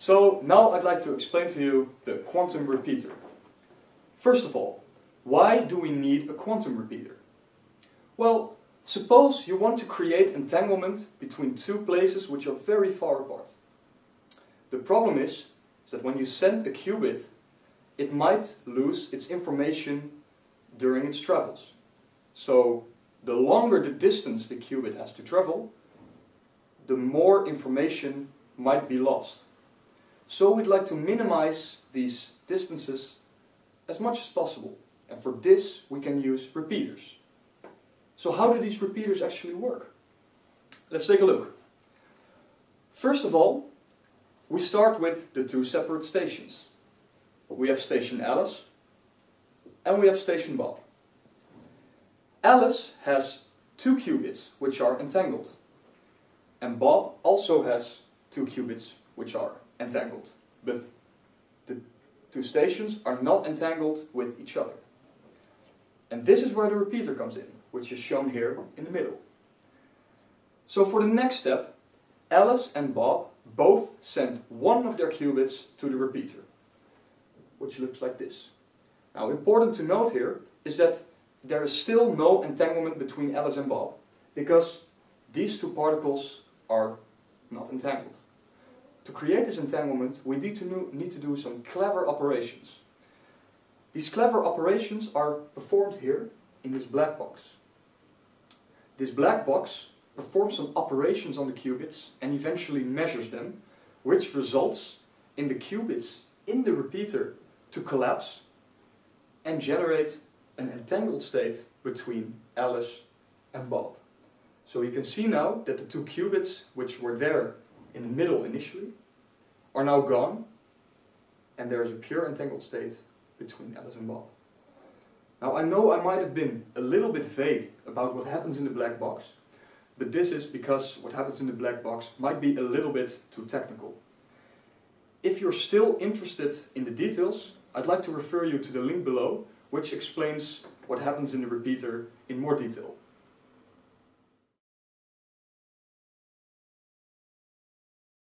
So now I'd like to explain to you the quantum repeater. First of all, why do we need a quantum repeater? Well, suppose you want to create entanglement between two places which are very far apart. The problem is that when you send a qubit, it might lose its information during its travels. So the longer the distance the qubit has to travel, the more information might be lost. So we'd like to minimize these distances as much as possible. And for this we can use repeaters. So how do these repeaters actually work? Let's take a look. First of all, we start with the two separate stations. We have station Alice and we have station Bob. Alice has two qubits which are entangled. And Bob also has two qubits which are entangled. But the two stations are not entangled with each other. And this is where the repeater comes in, which is shown here in the middle. So for the next step, Alice and Bob both send one of their qubits to the repeater, which looks like this. Now, important to note here is that there is still no entanglement between Alice and Bob, because these two particles are not entangled. To create this entanglement, we need to do some clever operations. These clever operations are performed here in this black box. This black box performs some operations on the qubits and eventually measures them, which results in the qubits in the repeater to collapse and generate an entangled state between Alice and Bob. So you can see now that the two qubits which were there in the middle initially are now gone, and there is a pure entangled state between Alice and Bob. Now I know I might have been a little bit vague about what happens in the black box, but this is because what happens in the black box might be a little bit too technical. If you're still interested in the details, I'd like to refer you to the link below, which explains what happens in the repeater in more detail.